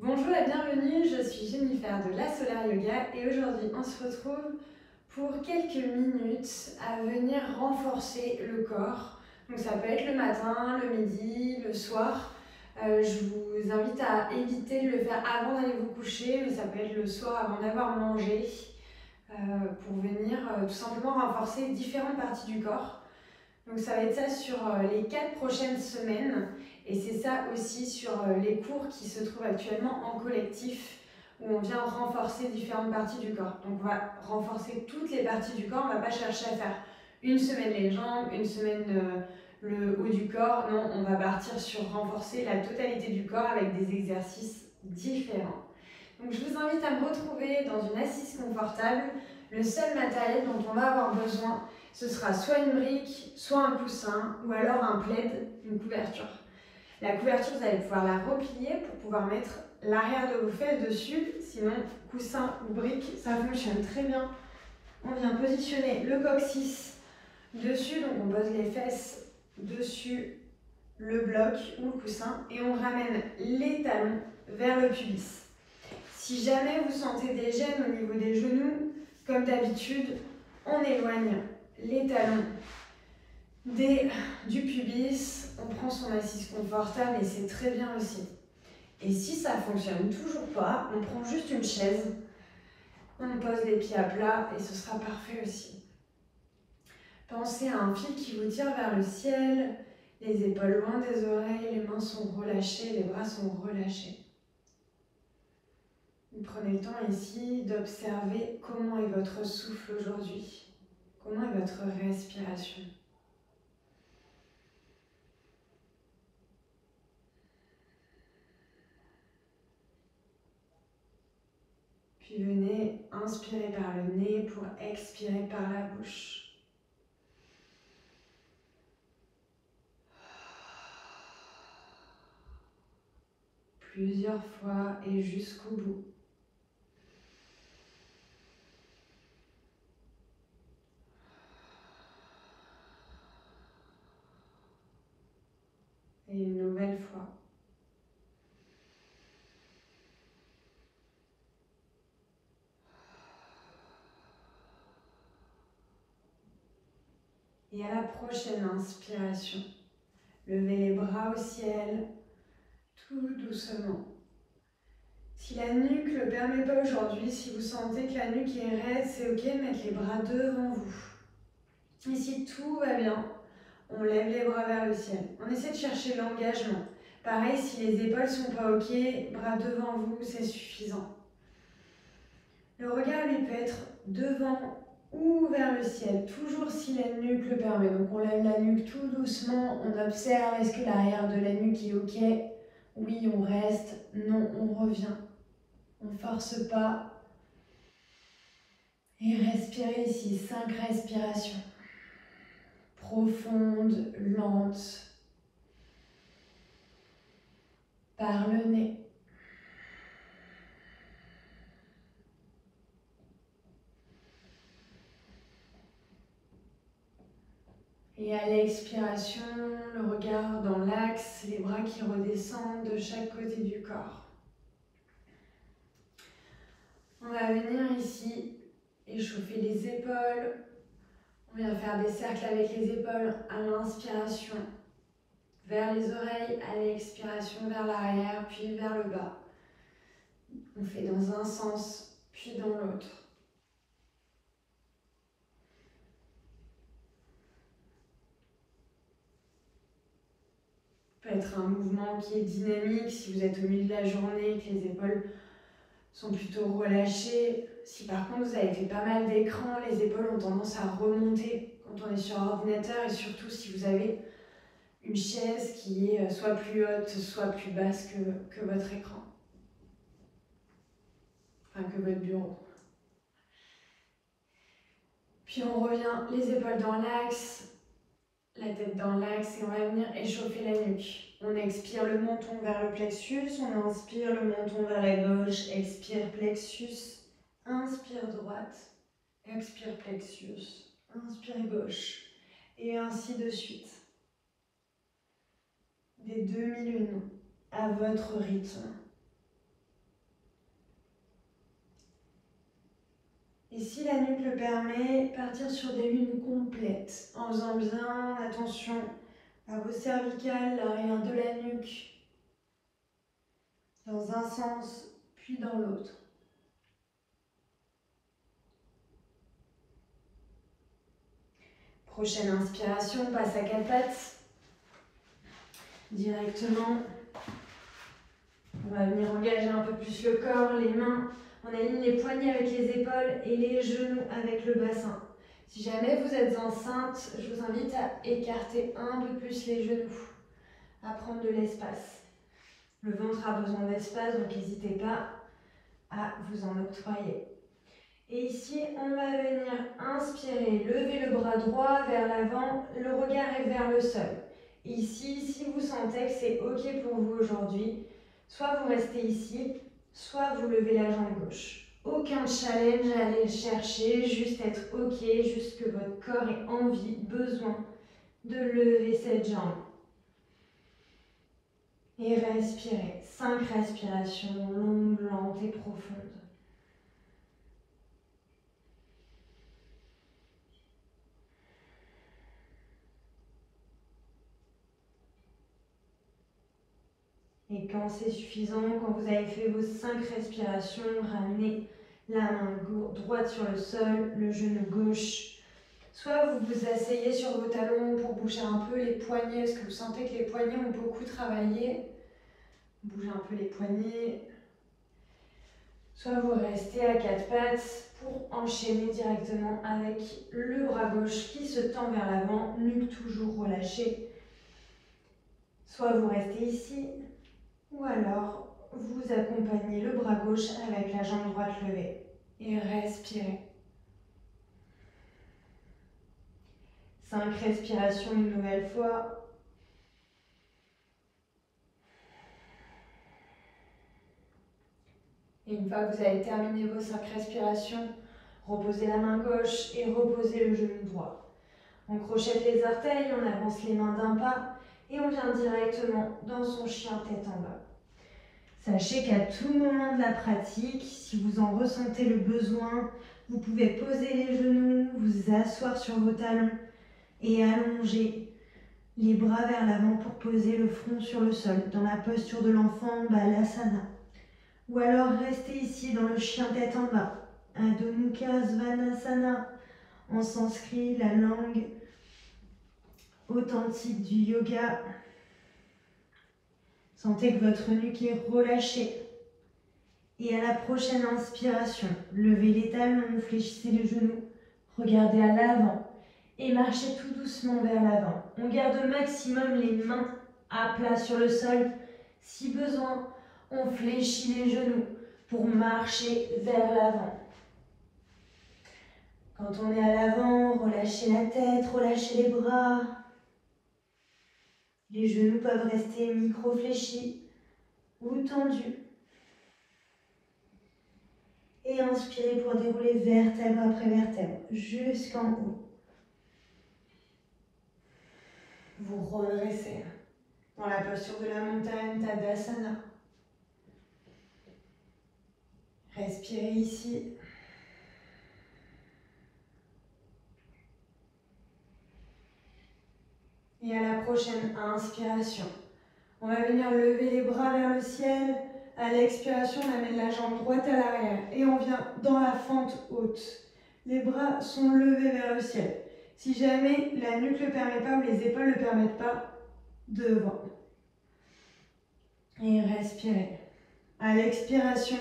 Bonjour et bienvenue, je suis Jennifer de La Solar Yoga et aujourd'hui on se retrouve pour quelques minutes à venir renforcer le corps. Donc ça peut être le matin, le midi, le soir. Je vous invite à éviter de le faire avant d'aller vous coucher, mais ça peut être le soir avant d'avoir mangé pour venir tout simplement renforcer différentes parties du corps. Donc ça va être ça sur les 4 prochaines semaines et c'est ça aussi sur les cours qui se trouvent actuellement en collectif où on vient renforcer différentes parties du corps. Donc on va renforcer toutes les parties du corps, on ne va pas chercher à faire une semaine les jambes, une semaine le haut du corps. Non, on va partir sur renforcer la totalité du corps avec des exercices différents. Donc je vous invite à me retrouver dans une assise confortable. Le seul matériel dont on va avoir besoin, ce sera soit une brique, soit un coussin, ou alors un plaid, une couverture. La couverture, vous allez pouvoir la replier pour pouvoir mettre l'arrière de vos fesses dessus. Sinon, coussin ou brique, ça fonctionne très bien. On vient positionner le coccyx dessus, donc on pose les fesses dessus le bloc ou le coussin et on ramène les talons vers le pubis. Si jamais vous sentez des gênes au niveau des genoux, comme d'habitude, on éloigne les talons du pubis, on prend son assise confortable et c'est très bien aussi. Et si ça ne fonctionne toujours pas, on prend juste une chaise, on pose les pieds à plat et ce sera parfait aussi. Pensez à un fil qui vous tire vers le ciel, les épaules loin des oreilles, les mains sont relâchées, les bras sont relâchés. Vous prenez le temps ici d'observer comment est votre souffle aujourd'hui, comment est votre respiration. Puis venez inspirer par le nez pour expirer par la bouche. Plusieurs fois et jusqu'au bout. Et une nouvelle fois. Et à la prochaine inspiration, levez les bras au ciel, tout doucement. Si la nuque ne le permet pas aujourd'hui, si vous sentez que la nuque est raide, c'est ok de mettre les bras devant vous. Et si tout va bien, on lève les bras vers le ciel. On essaie de chercher l'engagement. Pareil, si les épaules sont pas ok, bras devant vous, c'est suffisant. Le regard, lui, peut être devant ou vers le ciel, toujours si la nuque le permet. Donc on lève la nuque tout doucement, on observe, est-ce que l'arrière de la nuque est ok? Oui, on reste, non, on revient. On ne force pas. Et respirez ici, 5 respirations. Profondes, lentes. Par le nez. Et à l'expiration, le regard dans l'axe, les bras qui redescendent de chaque côté du corps. On va venir ici échauffer les épaules. On vient faire des cercles avec les épaules à l'inspiration vers les oreilles, à l'expiration vers l'arrière, puis vers le bas. On fait dans un sens, puis dans l'autre. Ça peut être un mouvement qui est dynamique si vous êtes au milieu de la journée, que les épaules sont plutôt relâchées. Si par contre vous avez fait pas mal d'écrans, les épaules ont tendance à remonter quand on est sur ordinateur et surtout si vous avez une chaise qui est soit plus haute, soit plus basse que votre écran. Enfin, que votre bureau. Puis on revient les épaules dans l'axe, la tête dans l'axe et on va venir échauffer la nuque. On expire le menton vers le plexus, on inspire le menton vers la gauche, expire plexus, inspire droite, expire plexus, inspire gauche et ainsi de suite. Des demi-lunes à votre rythme. si la nuque le permet, partir sur des lunes complètes, en faisant bien attention à vos cervicales, l'arrière de la nuque, dans un sens, puis dans l'autre. Prochaine inspiration, on passe à quatre pattes. Directement, on va venir engager un peu plus le corps, les mains. On aligne les poignets avec les épaules et les genoux avec le bassin. Si jamais vous êtes enceinte, je vous invite à écarter un peu plus les genoux, à prendre de l'espace. Le ventre a besoin d'espace, donc n'hésitez pas à vous en octroyer. Et ici, on va venir inspirer, lever le bras droit vers l'avant, le regard est vers le sol. Ici, si vous sentez que c'est OK pour vous aujourd'hui, soit vous restez ici, soit vous levez la jambe gauche. Aucun challenge à aller chercher, juste être OK, juste que votre corps ait envie, besoin de lever cette jambe. Et respirez. 5 respirations longues, lentes et profondes. Et quand c'est suffisant, quand vous avez fait vos 5 respirations, ramenez la main droite sur le sol, le genou gauche. Soit vous vous asseyez sur vos talons pour bouger un peu les poignets, parce que vous sentez que les poignets ont beaucoup travaillé. Bougez un peu les poignets. Soit vous restez à 4 pattes pour enchaîner directement avec le bras gauche qui se tend vers l'avant, nuque toujours relâchée. Soit vous restez ici, ou alors vous accompagnez le bras gauche avec la jambe droite levée. Et respirez. 5 respirations une nouvelle fois. Et une fois que vous avez terminé vos 5 respirations, reposez la main gauche et reposez le genou droit. On crochette les orteils, on avance les mains d'un pas et on vient directement dans son chien tête en bas. Sachez qu'à tout moment de la pratique, si vous en ressentez le besoin, vous pouvez poser les genoux, vous asseoir sur vos talons et allonger les bras vers l'avant pour poser le front sur le sol, dans la posture de l'enfant Balasana. Ou alors restez ici dans le chien tête en bas, Adho Mukha Svanasana, en sanskrit, la langue authentique du yoga. Sentez que votre nuque est relâchée. Et à la prochaine inspiration, levez les talons, fléchissez les genoux, regardez à l'avant et marchez tout doucement vers l'avant. On garde au maximum les mains à plat sur le sol. Si besoin, on fléchit les genoux pour marcher vers l'avant. Quand on est à l'avant, relâchez la tête, relâchez les bras. Les genoux peuvent rester micro-fléchis ou tendus. Et inspirez pour dérouler vertèbre après vertèbre jusqu'en haut. Vous redressez dans la posture de la montagne, Tadasana. Respirez ici. Et à la prochaine inspiration, on va venir lever les bras vers le ciel. À l'expiration, on amène la jambe droite à l'arrière et on vient dans la fente haute. Les bras sont levés vers le ciel. Si jamais la nuque ne le permet pas ou les épaules ne le permettent pas, devant. Et respirez. À l'expiration,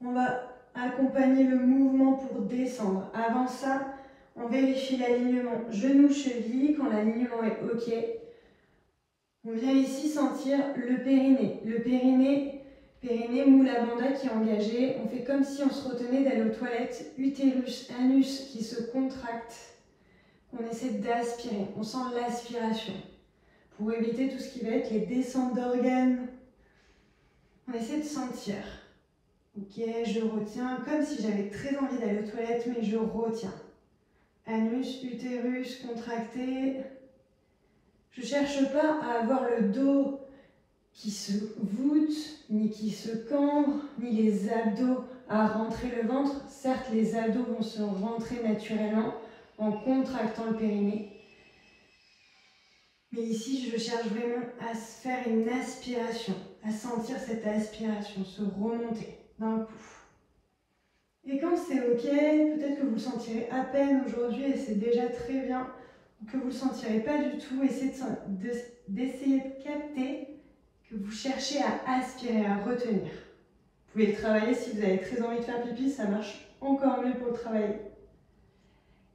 on va accompagner le mouvement pour descendre. Avant ça, on vérifie l'alignement genou-cheville. Quand l'alignement est OK, on vient ici sentir le périnée. Le périnée, moule à banda qui est engagé. On fait comme si on se retenait d'aller aux toilettes. Utérus, anus qui se contracte. On essaie d'aspirer. On sent l'aspiration. Pour éviter tout ce qui va être les descentes d'organes, on essaie de sentir. Ok, je retiens, comme si j'avais très envie d'aller aux toilettes, mais je retiens. Anus, utérus, contracté. Je ne cherche pas à avoir le dos qui se voûte, ni qui se cambre, ni les abdos à rentrer le ventre. Certes, les abdos vont se rentrer naturellement en contractant le périnée. Mais ici, je cherche vraiment à se faire une aspiration, à sentir cette aspiration se remonter d'un coup. Et quand c'est ok, peut-être que vous le sentirez à peine aujourd'hui et c'est déjà très bien, ou que vous ne le sentirez pas du tout, essayez d'essayer de capter que vous cherchez à aspirer, à retenir. Vous pouvez le travailler si vous avez très envie de faire pipi, ça marche encore mieux pour le travailler.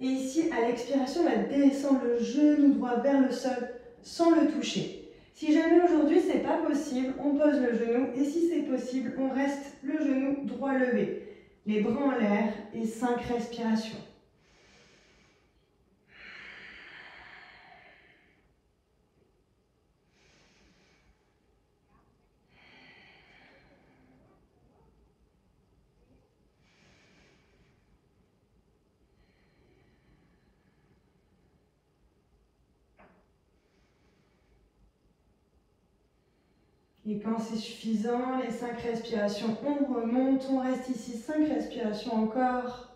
Et ici, à l'expiration, on va descendre le genou droit vers le sol sans le toucher. Si jamais aujourd'hui c'est pas possible, on pose le genou et si c'est possible, on reste le genou droit levé. Les bras en l'air et 5 respirations. Et quand c'est suffisant, les 5 respirations, on remonte, on reste ici 5 respirations encore.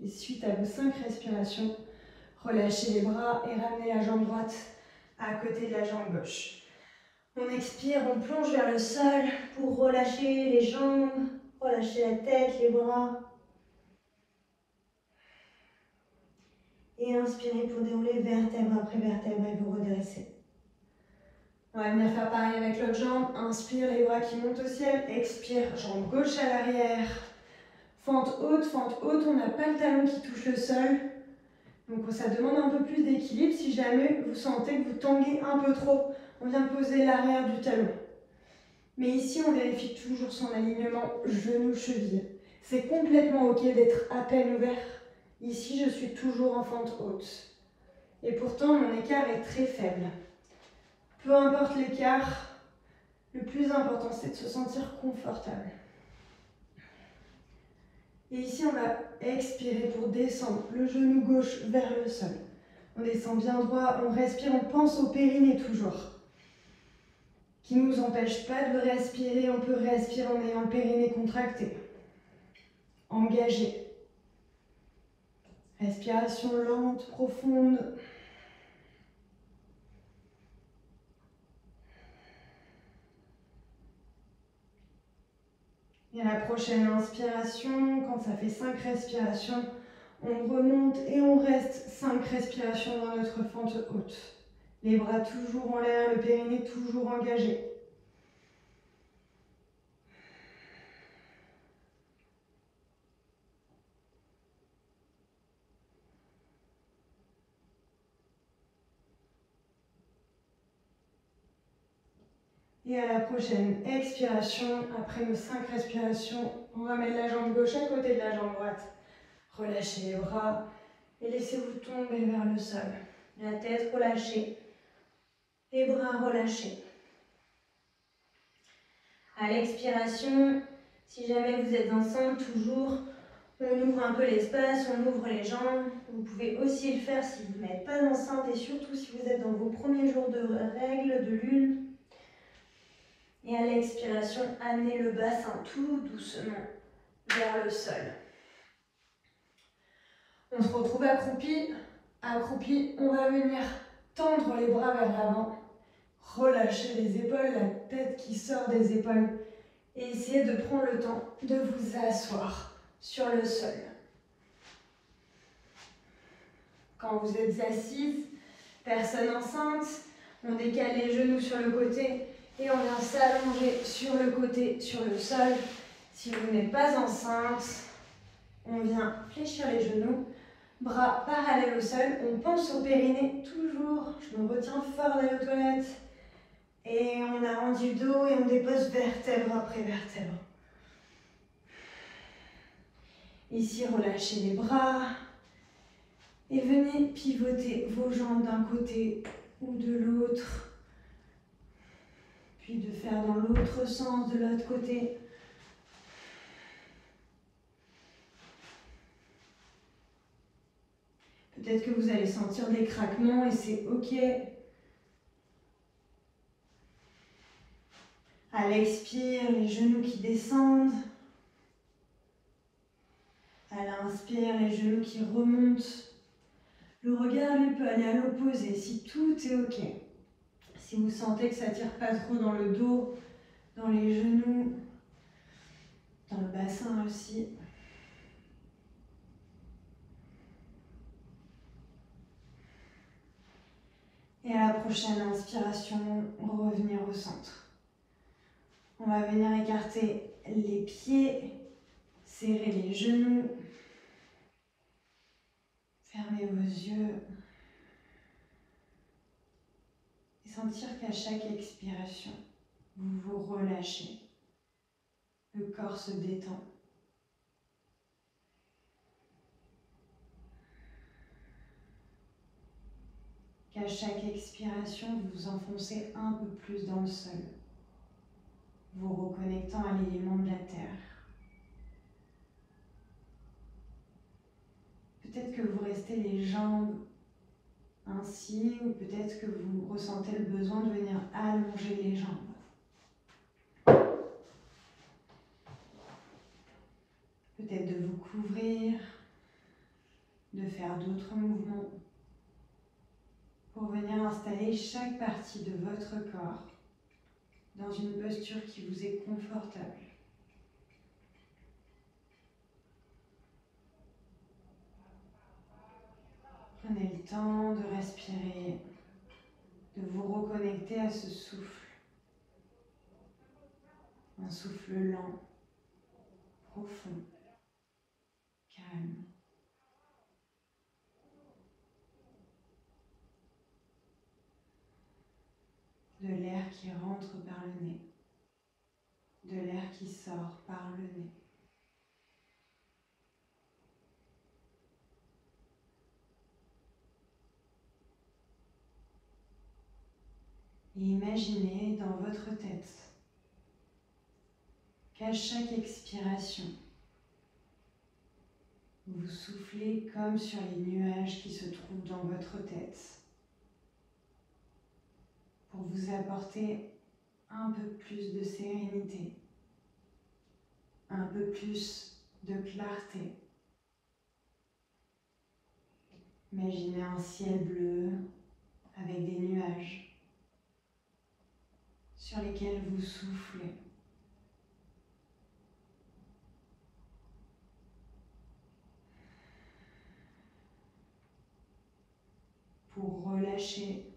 Et suite à vos 5 respirations, relâchez les bras et ramenez la jambe droite à côté de la jambe gauche. On expire, on plonge vers le sol pour relâcher les jambes, relâcher la tête, les bras. Et inspirez pour dérouler vertèbre après vertèbre et vous redresser. On va venir faire pareil avec l'autre jambe. Inspire, les bras qui montent au ciel. Expire, jambe gauche à l'arrière. Fente haute, on n'a pas le talon qui touche le sol. Donc ça demande un peu plus d'équilibre. Si jamais vous sentez que vous tanguez un peu trop, on vient poser l'arrière du talon. Mais ici, on vérifie toujours son alignement genou-cheville. C'est complètement ok d'être à peine ouvert. Ici, je suis toujours en fente haute. Et pourtant, mon écart est très faible. Peu importe l'écart, le plus important, c'est de se sentir confortable. Et ici, on va expirer pour descendre le genou gauche vers le sol. On descend bien droit, on respire, on pense au périnée toujours. Qui ne nous empêche pas de respirer, on peut respirer en ayant le périnée contracté. Engagé. Respiration lente, profonde. Et à la prochaine inspiration, quand ça fait 5 respirations, on remonte et on reste 5 respirations dans notre fente haute. Les bras toujours en l'air, le périnée toujours engagé. Et à la prochaine expiration, après nos 5 respirations, on va mettre la jambe gauche à côté de la jambe droite. Relâchez les bras et laissez-vous tomber vers le sol. La tête relâchée, les bras relâchés. À l'expiration, si jamais vous êtes ensemble, toujours, on ouvre un peu l'espace, on ouvre les jambes. Vous pouvez aussi le faire si vous n'êtes pas enceinte et surtout si vous êtes dans vos premiers jours de règles, de lune. Et à l'expiration, amenez le bassin tout doucement vers le sol. On se retrouve accroupi. Accroupi, on va venir tendre les bras vers l'avant. Relâchez les épaules, la tête qui sort des épaules. Et essayez de prendre le temps de vous asseoir sur le sol. Quand vous êtes assise, personne enceinte, on décale les genoux sur le côté et on vient s'allonger sur le côté, sur le sol. Si vous n'êtes pas enceinte, on vient fléchir les genoux, bras parallèles au sol, on pense au périnée toujours. Je me retiens fort d'aller aux toilettes. Et on arrondit le dos et on dépose vertèbre après vertèbre. Ici, relâchez les bras et venez pivoter vos jambes d'un côté ou de l'autre. Puis de faire dans l'autre sens de l'autre côté. Peut-être que vous allez sentir des craquements et c'est ok. À l'expire, les genoux qui descendent. À l'inspire, les genoux qui remontent. Le regard, lui, peut aller à l'opposé si tout est ok. Si vous sentez que ça ne tire pas trop dans le dos, dans les genoux, dans le bassin aussi. Et à la prochaine inspiration, revenir au centre. On va venir écarter les pieds, serrer les genoux, fermer vos yeux et sentir qu'à chaque expiration, vous vous relâchez. Le corps se détend. Qu'à chaque expiration, vous vous enfoncez un peu plus dans le sol, vous reconnectant à l'élément de la terre. Peut-être que vous restez les jambes ainsi, ou peut-être que vous ressentez le besoin de venir allonger les jambes. Peut-être de vous couvrir, de faire d'autres mouvements pour venir installer chaque partie de votre corps dans une posture qui vous est confortable. Prenez le temps de respirer, de vous reconnecter à ce souffle. Un souffle lent, profond, calme. De l'air qui rentre par le nez, de l'air qui sort par le nez. Et imaginez dans votre tête qu'à chaque expiration, vous soufflez comme sur les nuages qui se trouvent dans votre tête pour vous apporter un peu plus de sérénité, un peu plus de clarté. Imaginez un ciel bleu avec des nuages sur lesquels vous soufflez. Pour relâcher,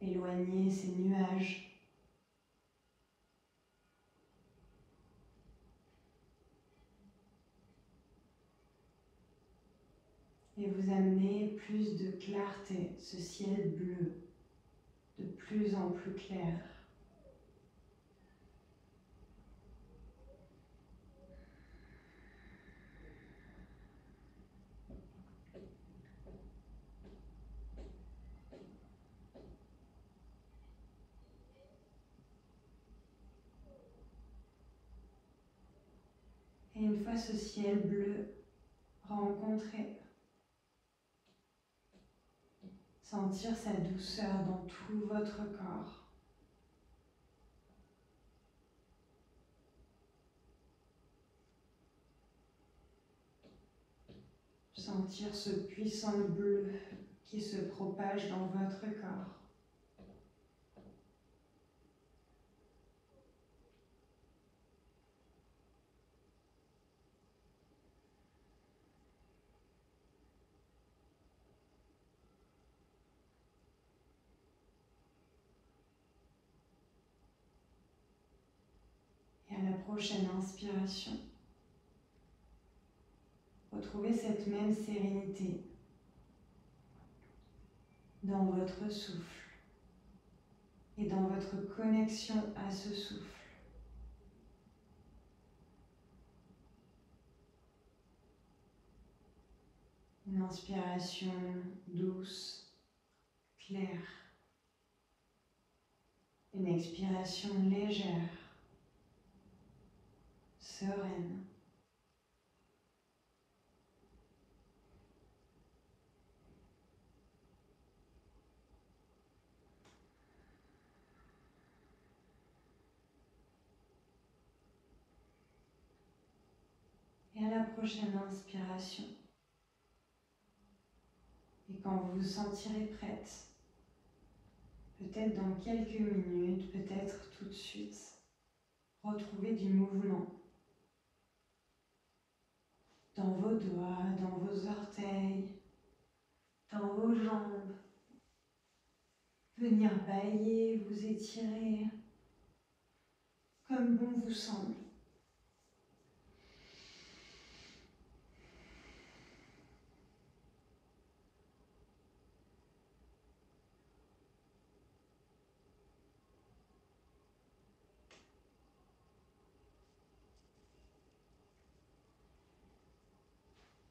éloigner ces nuages. Et vous amener plus de clarté, ce ciel bleu, de plus en plus clair. Et une fois ce ciel bleu rencontré, sentir sa douceur dans tout votre corps. Sentir ce puissant bleu qui se propage dans votre corps. Et à la prochaine inspiration, retrouvez cette même sérénité dans votre souffle et dans votre connexion à ce souffle. Une inspiration douce, claire. Une expiration légère, sereine. prochaine inspiration. Et quand vous vous sentirez prête, peut-être dans quelques minutes, peut-être tout de suite, retrouvez du mouvement dans vos doigts, dans vos orteils, dans vos jambes. Venir bailler, vous étirer comme bon vous semble.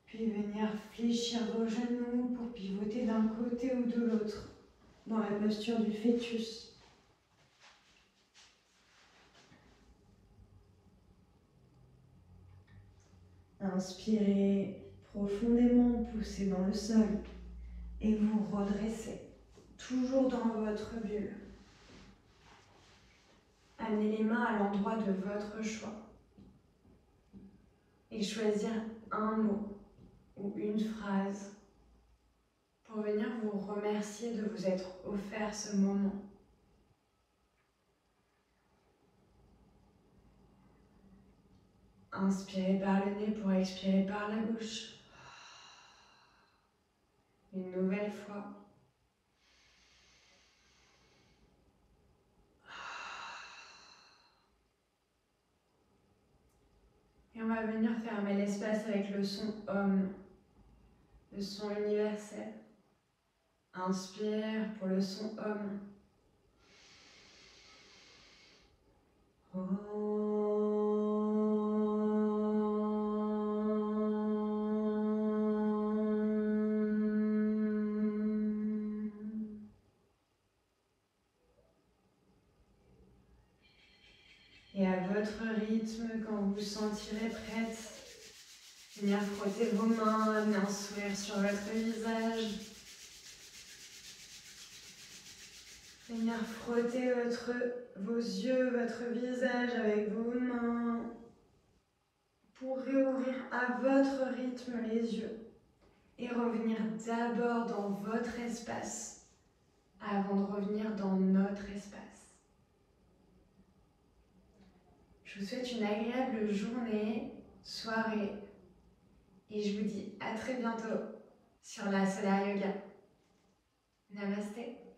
Puis venir fléchir vos genoux pour pivoter d'un côté ou de l'autre, dans la posture du fœtus. Inspirez profondément, poussez dans le sol et vous redressez, toujours dans votre bulle. Amenez les mains à l'endroit de votre choix et choisir un mot ou une phrase pour venir vous remercier de vous être offert ce moment. Inspirez par le nez pour expirer par la bouche. Une nouvelle fois. Et on va venir fermer l'espace avec le son OM, le son universel. Inspire pour le son OM. Et à votre rythme, quand vous vous sentirez prête, venir frotter vos mains, amener un sourire sur votre visage. Venir frotter vos yeux, votre visage avec vos mains pour réouvrir à votre rythme les yeux et revenir d'abord dans votre espace avant de revenir dans notre espace. Je vous souhaite une agréable journée, soirée et je vous dis à très bientôt sur la Solar Yoga. Namasté.